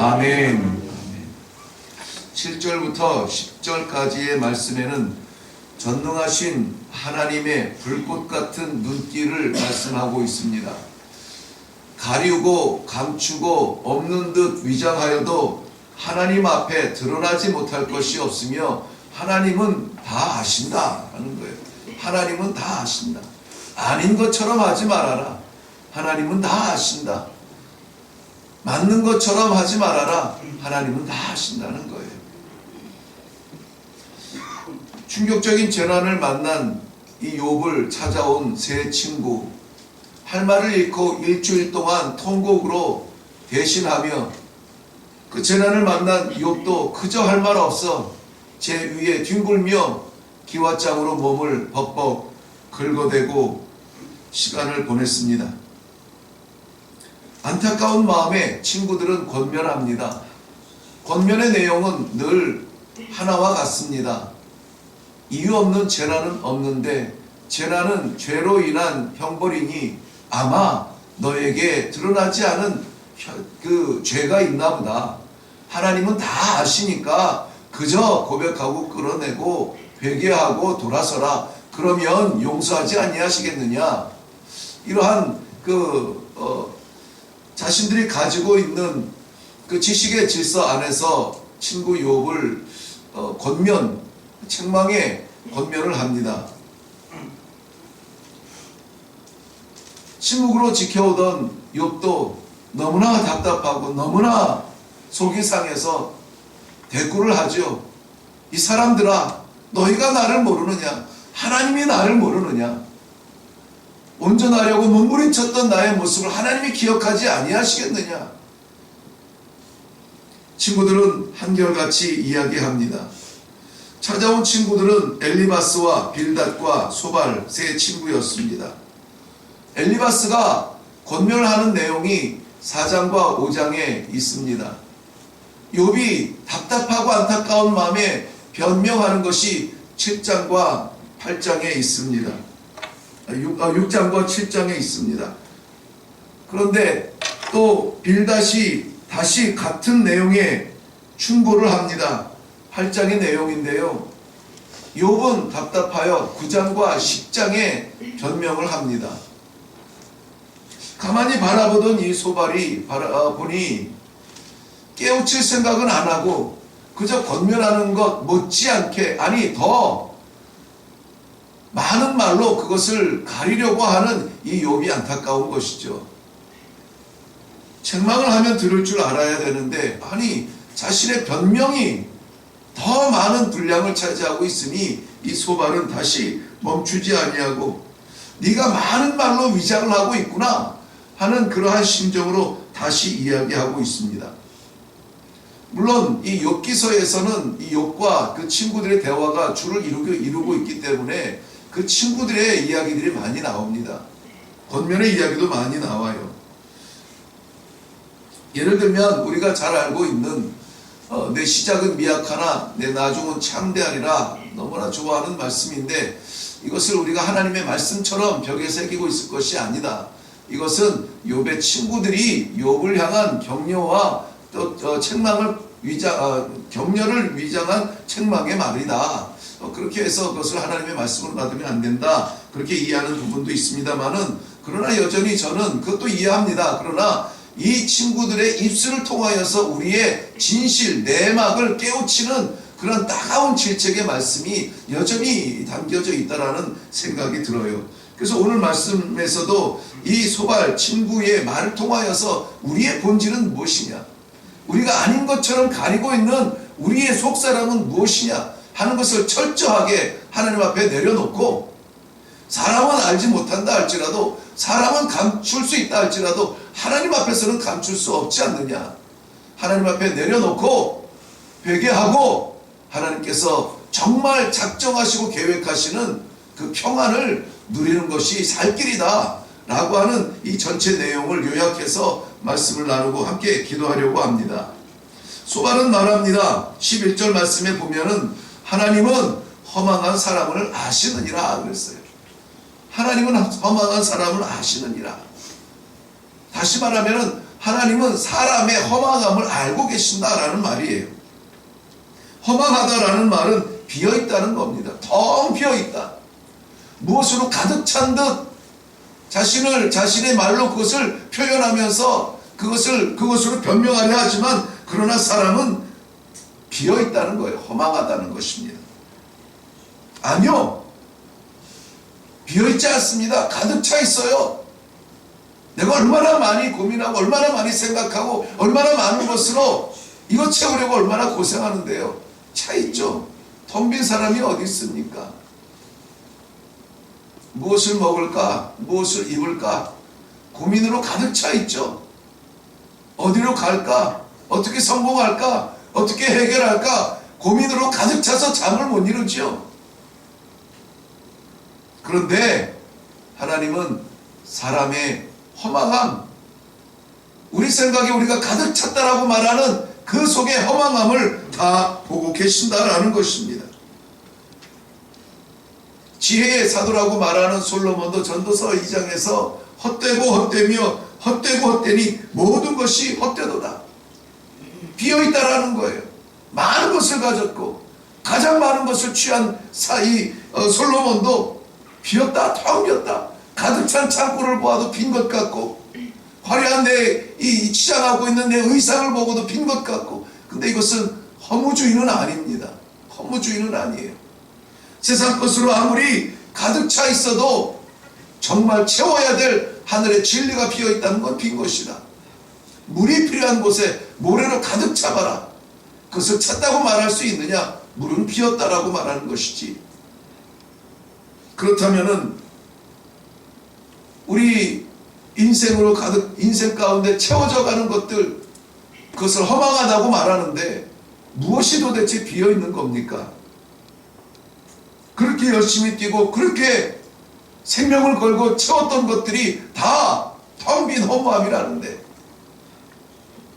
아멘. 7절부터 10절까지의 말씀에는 전능하신 하나님의 불꽃 같은 눈길을 말씀하고 있습니다. 가리우고 감추고 없는 듯 위장하여도 하나님 앞에 드러나지 못할 것이 없으며 하나님은 다 아신다라는 거예요. 하나님은 다 아신다. 아닌 것처럼 하지 말아라. 하나님은 다 아신다. 맞는 것처럼 하지 말아라. 하나님은 다 아신다는 거예요. 충격적인 재난을 만난 이 욥을 찾아온 세 친구, 할 말을 잃고 일주일 동안 통곡으로 대신하며 그 재난을 만난 욥도 그저 할 말 없어 제 위에 뒹굴며 기왓장으로 몸을 벅벅 긁어대고 시간을 보냈습니다. 안타까운 마음에 친구들은 권면합니다. 권면의 내용은 늘 하나와 같습니다. 이유 없는 재난은 없는데 재난은 죄로 인한 형벌이니 아마 너에게 드러나지 않은 그 죄가 있나 보다. 하나님은 다 아시니까 그저 고백하고 끌어내고 회개하고 돌아서라. 그러면 용서하지 아니하시겠느냐. 이러한 자신들이 가지고 있는 그 지식의 질서 안에서 친구 욥을 책망에 권면을 합니다. 침묵으로 지켜오던 욥도 너무나 답답하고 너무나 속이 상해서 대꾸를 하죠. 이 사람들아, 너희가 나를 모르느냐? 하나님이 나를 모르느냐? 온전하려고 몸부림쳤던 나의 모습을 하나님이 기억하지 아니하시겠느냐? 친구들은 한결같이 이야기합니다. 찾아온 친구들은 엘리바스와 빌닷과 소발 세 친구였습니다. 엘리바스가 권면을 하는 내용이 4장과 5장에 있습니다. 욥이 답답하고 안타까운 마음에 변명하는 것이 7장과 8장에 있습니다. 6장과 7장에 있습니다. 그런데 또 빌닷이 다시 같은 내용에 충고를 합니다. 8장의 내용인데요. 욥은 답답하여 9장과 10장에 변명을 합니다. 가만히 바라보던 이 소발이 보니 깨우칠 생각은 안 하고 그저 권면하는 것 못지않게, 아니 더 많은 말로 그것을 가리려고 하는 이 욥이 안타까운 것이죠. 책망을 하면 들을 줄 알아야 되는데 아니 자신의 변명이 더 많은 분량을 차지하고 있으니 이 소발은 다시 멈추지 아니하고 네가 많은 말로 위장을 하고 있구나 하는 그러한 심정으로 다시 이야기하고 있습니다. 물론 이 욥기서에서는 이 욥과 그 친구들의 대화가 줄을 이루고 있기 때문에 그 친구들의 이야기들이 많이 나옵니다. 권면의 이야기도 많이 나와요. 예를 들면 우리가 잘 알고 있는 내 시작은 미약하나 내 나중은 창대하리라, 너무나 좋아하는 말씀인데 이것을 우리가 하나님의 말씀처럼 벽에 새기고 있을 것이 아니다. 이것은 욥의 친구들이 욥을 향한 격려와 또 격려를 위장한 책망의 말이다. 그렇게 해서 그것을 하나님의 말씀으로 받으면 안 된다. 그렇게 이해하는 부분도 있습니다만은, 그러나 여전히 저는 그것도 이해합니다. 그러나 이 친구들의 입술을 통하여서 우리의 진실, 내막을 깨우치는 그런 따가운 질책의 말씀이 여전히 담겨져 있다라는 생각이 들어요. 그래서 오늘 말씀에서도 이 소발 친구의 말을 통하여서 우리의 본질은 무엇이냐, 우리가 아닌 것처럼 가리고 있는 우리의 속사람은 무엇이냐 하는 것을 철저하게 하나님 앞에 내려놓고, 사람은 알지 못한다 할지라도, 사람은 감출 수 있다 할지라도 하나님 앞에서는 감출 수 없지 않느냐, 하나님 앞에 내려놓고 회개하고 하나님께서 정말 작정하시고 계획하시는 그 평안을 누리는 것이 살 길이다 라고 하는 이 전체 내용을 요약해서 말씀을 나누고 함께 기도하려고 합니다. 소발은 말합니다. 11절 말씀에 보면은 하나님은 허망한 사람을 아시느니라 그랬어요. 하나님은 허망한 사람을 아시느니라. 다시 말하면은 하나님은 사람의 허망함을 알고 계신다라는 말이에요. 허망하다라는 말은 비어있다는 겁니다. 텅 비어있다. 무엇으로 가득 찬 듯 자신의 말로 그것을 표현하면서 그것으로 변명하려 하지만 그러나 사람은 비어있다는 거예요. 허망하다는 것입니다. 아니요. 비어있지 않습니다. 가득 차 있어요. 내가 얼마나 많이 고민하고 얼마나 많이 생각하고 얼마나 많은 것으로 이거 채우려고 얼마나 고생하는데요. 차 있죠. 텅 빈 사람이 어디 있습니까? 무엇을 먹을까? 무엇을 입을까? 고민으로 가득 차 있죠. 어디로 갈까? 어떻게 성공할까? 어떻게 해결할까? 고민으로 가득 차서 잠을 못 이루지요. 그런데 하나님은 사람의 허망함, 우리 생각에 우리가 가득 찼다라고 말하는 그 속의 허망함을 다 보고 계신다라는 것입니다. 지혜의 사도라고 말하는 솔로몬도 전도서 2장에서 헛되고 헛되며 헛되고 헛되니 모든 것이 헛되도다. 비어있다라는 거예요. 많은 것을 가졌고 가장 많은 것을 취한 솔로몬도 비었다, 텅 비었다. 가득 찬 창고를 보아도 빈 것 같고 화려한 이 치장하고 있는 내 의상을 보고도 빈 것 같고, 근데 이것은 허무주의는 아닙니다. 허무주의는 아니에요. 세상 것으로 아무리 가득 차 있어도 정말 채워야 될 하늘의 진리가 비어있다는 건 빈 것이다. 물이 필요한 곳에 모래로 가득 차봐라. 그것을 찼다고 말할 수 있느냐? 물은 비었다라고 말하는 것이지. 그렇다면은 우리 인생으로 가득, 인생 가운데 채워져 가는 것들, 그것을 허망하다고 말하는데 무엇이 도대체 비어있는 겁니까? 그렇게 열심히 뛰고 그렇게 생명을 걸고 채웠던 것들이 다 텅 빈 허무함이라는데,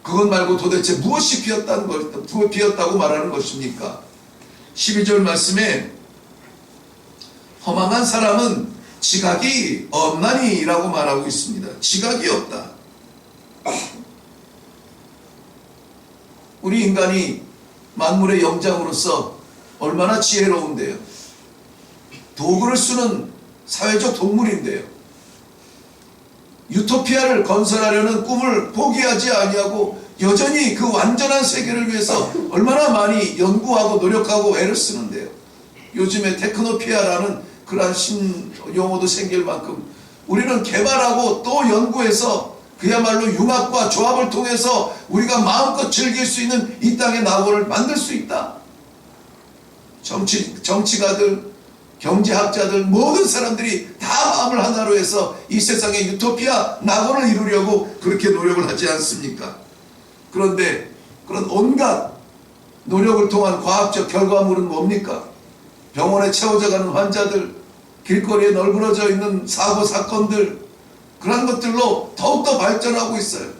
그것 말고 도대체 무엇이 비었다고 말하는 것입니까? 12절 말씀에 허망한 사람은 지각이 없나니 라고 말하고 있습니다. 지각이 없다. 우리 인간이 만물의 영장으로서 얼마나 지혜로운데요. 도구를 쓰는 사회적 동물인데요. 유토피아를 건설하려는 꿈을 포기하지 아니하고 여전히 그 완전한 세계를 위해서 얼마나 많이 연구하고 노력하고 애를 쓰는데요. 요즘에 테크노피아라는 그러한 신용어도 생길 만큼 우리는 개발하고 또 연구해서 그야말로 융합과 조합을 통해서 우리가 마음껏 즐길 수 있는 이 땅의 낙원을 만들 수 있다. 정치가들, 경제학자들, 모든 사람들이 다 마음을 하나로 해서 이 세상의 유토피아 낙원을 이루려고 그렇게 노력을 하지 않습니까? 그런데 그런 온갖 노력을 통한 과학적 결과물은 뭡니까? 병원에 채워져가는 환자들, 길거리에 널브러져 있는 사고 사건들, 그런 것들로 더욱더 발전하고 있어요.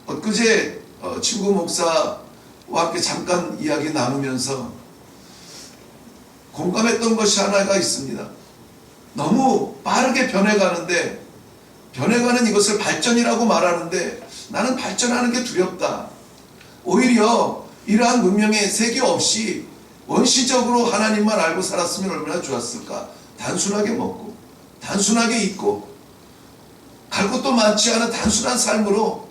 엊그제 친구 목사와 함께 잠깐 이야기 나누면서 공감했던 것이 하나가 있습니다. 너무 빠르게 변해가는데, 변해가는 이것을 발전이라고 말하는데 나는 발전하는 게 두렵다. 오히려 이러한 문명의 세계 없이 원시적으로 하나님만 알고 살았으면 얼마나 좋았을까. 단순하게 먹고 단순하게 입고 갈 곳도 많지 않은 단순한 삶으로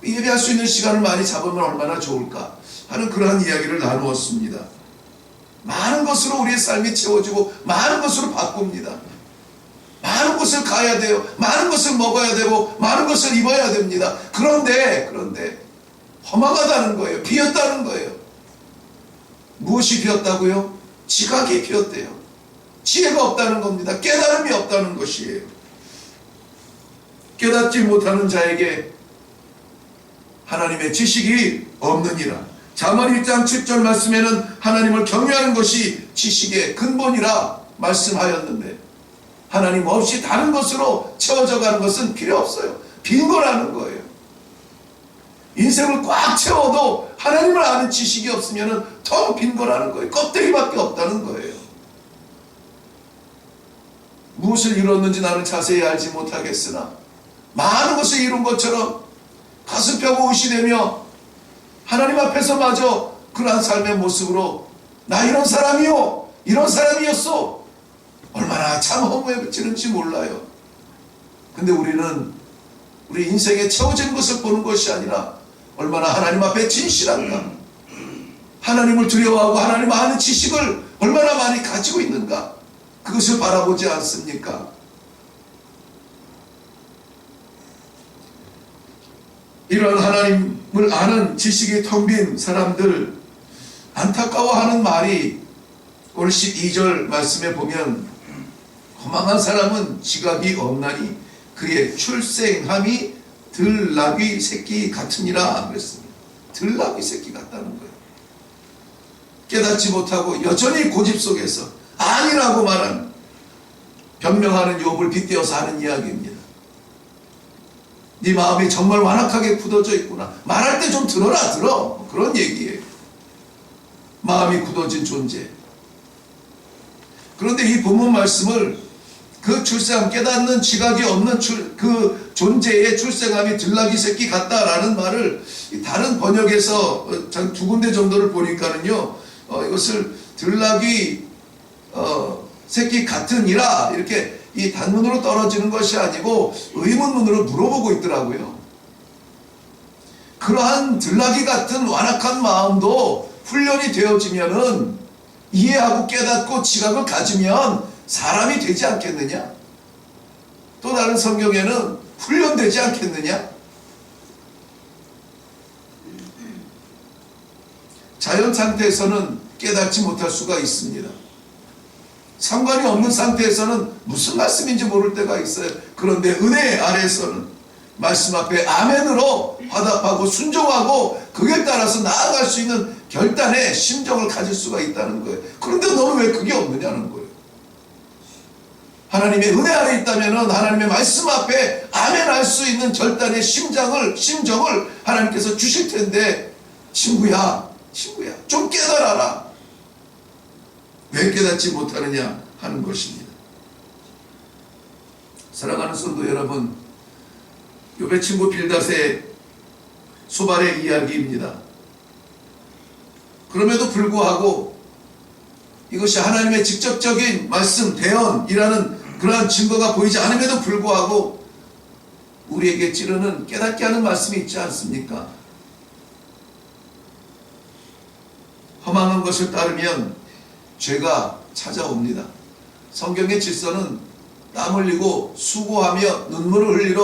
예배할 수 있는 시간을 많이 잡으면 얼마나 좋을까 하는 그러한 이야기를 나누었습니다. 많은 것으로 우리의 삶이 채워지고 많은 것으로 바꿉니다. 많은 곳을 가야 돼요. 많은 것을 먹어야 되고 많은 것을 입어야 됩니다. 그런데 허망하다는 거예요. 비었다는 거예요. 무엇이 비었다고요? 지각이 비었대요. 지혜가 없다는 겁니다. 깨달음이 없다는 것이에요. 깨닫지 못하는 자에게 하나님의 지식이 없느니라. 잠언 1장 7절 말씀에는 하나님을 경외하는 것이 지식의 근본이라 말씀하였는데, 하나님 없이 다른 것으로 채워져 가는 것은 필요 없어요. 빈 거라는 거예요. 인생을 꽉 채워도 하나님을 아는 지식이 없으면 텅 빈 거라는 거예요. 껍데기밖에 없다는 거예요. 무엇을 이뤘는지 나는 자세히 알지 못하겠으나 많은 것을 이룬 것처럼 가슴 펴고 의시되며 하나님 앞에서 마저 그러한 삶의 모습으로 나 이런 사람이요, 이런 사람이었어, 얼마나 참 허무해지는지 몰라요. 근데 우리는 우리 인생에 채워진 것을 보는 것이 아니라 얼마나 하나님 앞에 진실한가, 하나님을 두려워하고 하나님 아는 지식을 얼마나 많이 가지고 있는가, 그것을 바라보지 않습니까? 이런 하나님을 아는 지식이 텅 빈 사람들 안타까워하는 말이 오늘 12절 말씀에 보면 허망한 사람은 지각이 없나니 그의 출생함이 들나귀 새끼 같으니라 그랬습니다. 들나귀 새끼 같다는 거예요. 깨닫지 못하고 여전히 고집 속에서 아니라고 말하는, 변명하는 욥을 빗대어서 하는 이야기입니다. 네 마음이 정말 완악하게 굳어져 있구나, 말할 때 좀 들어라, 들어, 그런 얘기예요. 마음이 굳어진 존재. 그런데 이 본문 말씀을 그 출생함, 깨닫는 지각이 없는 그 존재의 출생함이 들나귀 새끼 같다라는 말을 다른 번역에서 두 군데 정도를 보니까는요, 이것을 들나귀 새끼 같으니라 이렇게 이 단문으로 떨어지는 것이 아니고 의문문으로 물어보고 있더라고요. 그러한 들나귀 같은 완악한 마음도 훈련이 되어지면은, 이해하고 깨닫고 지각을 가지면 사람이 되지 않겠느냐? 또 다른 성경에는 훈련되지 않겠느냐? 자연 상태에서는 깨닫지 못할 수가 있습니다. 상관이 없는 상태에서는 무슨 말씀인지 모를 때가 있어요. 그런데 은혜 아래에서는 말씀 앞에 아멘으로 화답하고 순종하고 그에 따라서 나아갈 수 있는 결단의 심정을 가질 수가 있다는 거예요. 그런데 너는 왜 그게 없느냐는 거예요. 하나님의 은혜 아래 있다면 하나님의 말씀 앞에 아멘할 수 있는 결단의 심정을 하나님께서 주실 텐데, 친구야 좀 깨달아라. 왜 깨닫지 못하느냐 하는 것입니다. 사랑하는 성도 여러분, 욥의 친구 빌닷의 소발의 이야기입니다. 그럼에도 불구하고 이것이 하나님의 직접적인 말씀, 대언이라는 그러한 증거가 보이지 않음에도 불구하고 우리에게 찌르는, 깨닫게 하는 말씀이 있지 않습니까? 험한 것을 따르면 죄가 찾아옵니다. 성경의 질서는 땀 흘리고 수고하며 눈물을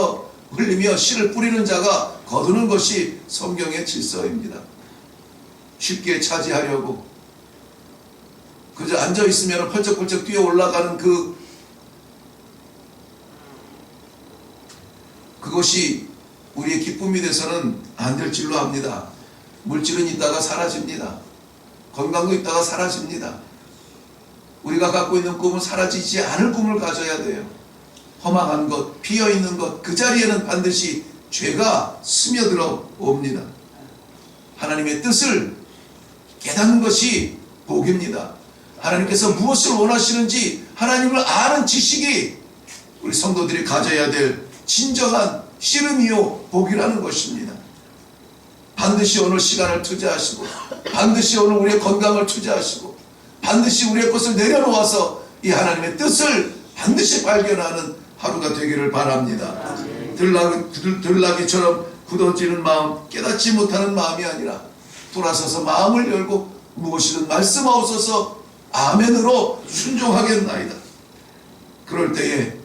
흘리며 씨를 뿌리는 자가 거두는 것이 성경의 질서입니다. 쉽게 차지하려고 그저 앉아있으면 펄쩍펄쩍 뛰어 올라가는 그것이 우리의 기쁨이 돼서는 안 될 줄로 압니다. 물질은 있다가 사라집니다. 건강도 있다가 사라집니다. 우리가 갖고 있는 꿈은 사라지지 않을 꿈을 가져야 돼요. 허망한 것, 비어있는 것, 그 자리에는 반드시 죄가 스며들어 옵니다. 하나님의 뜻을 깨닫는 것이 복입니다. 하나님께서 무엇을 원하시는지 하나님을 아는 지식이 우리 성도들이 가져야 될 진정한 씨름이요 복이라는 것입니다. 반드시 오늘 시간을 투자하시고, 반드시 오늘 우리의 건강을 투자하시고, 반드시 우리의 것을 내려놓아서 이 하나님의 뜻을 반드시 발견하는 하루가 되기를 바랍니다. 들나귀처럼 굳어지는 마음, 깨닫지 못하는 마음이 아니라 돌아서서 마음을 열고 무엇이든 말씀하옵소서 아멘으로 순종하겠나이다. 그럴 때에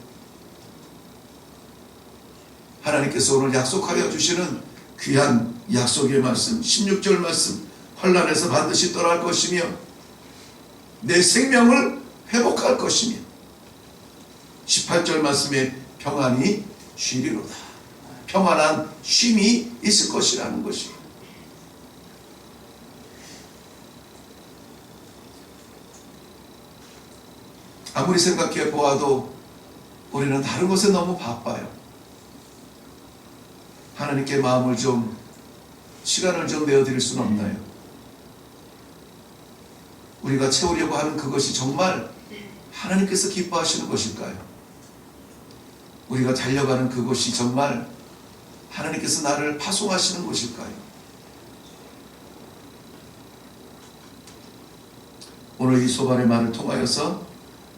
하나님께서 오늘 약속하여 주시는 귀한 약속의 말씀, 16절 말씀, 환난에서 반드시 떠날 것이며 내 생명을 회복할 것이며 18절 말씀에 평안이 쉬리로다. 평안한 쉼이 있을 것이라는 것입니다. 아무리 생각해 보아도 우리는 다른 것에 너무 바빠요. 하나님께 마음을 좀, 시간을 좀 내어드릴 수는 없나요? 우리가 채우려고 하는 그것이 정말 하나님께서 기뻐하시는 것일까요? 우리가 달려가는 그곳이 정말 하나님께서 나를 파송하시는 곳일까요? 오늘 이 소반의 말을 통하여서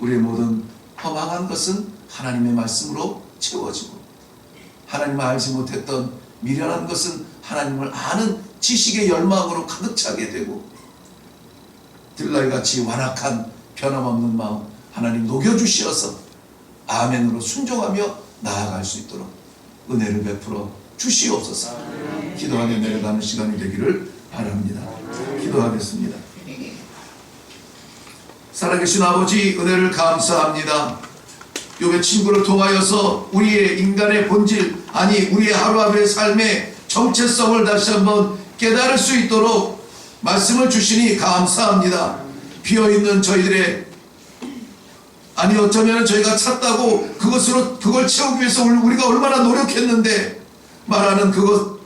우리의 모든 허망한 것은 하나님의 말씀으로 채워지고, 하나님을 알지 못했던 미련한 것은 하나님을 아는 지식의 열망으로 가득 차게 되고, 들라이같이 완악한 변함없는 마음 하나님 녹여주시어서 아멘으로 순종하며 나아갈 수 있도록 은혜를 베풀어 주시옵소서. 기도하며 내려가는 시간이 되기를 바랍니다. 기도하겠습니다. 살아계신 아버지, 은혜를 감사합니다. 욥의 친구를 통하여서 우리의 인간의 본질, 아니 우리의 하루하루의 삶의 정체성을 다시 한번 깨달을 수 있도록 말씀을 주시니 감사합니다. 비어있는 저희들의, 아니 어쩌면 저희가 찾다고 그걸 채우기 위해서 우리가 얼마나 노력했는데 말하는 그것,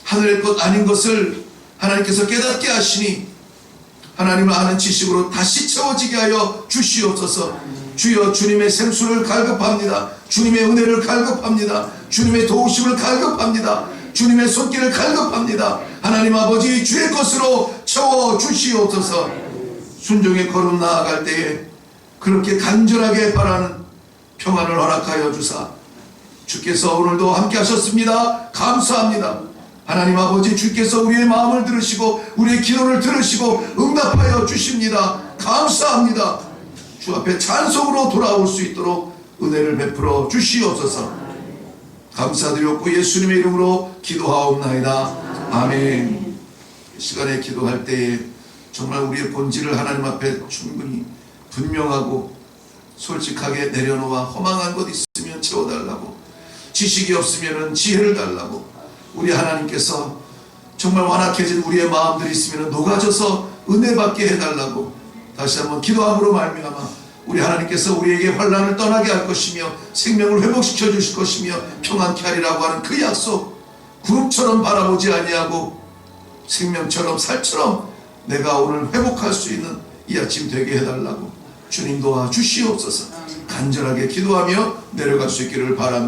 하늘의 것 아닌 것을 하나님께서 깨닫게 하시니 하나님을 아는 지식으로 다시 채워지게 하여 주시옵소서. 주여, 주님의 생수를 갈급합니다. 주님의 은혜를 갈급합니다. 주님의 도우심을 갈급합니다. 주님의 손길을 갈급합니다. 하나님 아버지, 주의 것으로 채워 주시옵소서. 순종의 걸음 나아갈 때에 그렇게 간절하게 바라는 평안을 허락하여 주사 주께서 오늘도 함께 하셨습니다. 감사합니다. 하나님 아버지, 주께서 우리의 마음을 들으시고 우리의 기도를 들으시고 응답하여 주십니다. 감사합니다. 주 앞에 찬송으로 돌아올 수 있도록 은혜를 베풀어 주시옵소서. 감사드렸고 예수님의 이름으로 기도하옵나이다. 아멘. 시간에 기도할 때에 정말 우리의 본질을 하나님 앞에 충분히 분명하고 솔직하게 내려놓아 허망한 것 있으면 채워달라고, 지식이 없으면 지혜를 달라고, 우리 하나님께서 정말 완악해진 우리의 마음들이 있으면 녹아져서 은혜 받게 해달라고 다시 한번 기도함으로 말미암아 우리 하나님께서 우리에게 환난을 떠나게 할 것이며 생명을 회복시켜 주실 것이며 평안케 하리라고 하는 그 약속, 구름처럼 바라보지 아니하고 생명처럼 살처럼 내가 오늘 회복할 수 있는 이 아침 되게 해달라고 주님 도와 주시옵소서. 간절하게 기도하며 내려갈 수 있기를 바랍니다.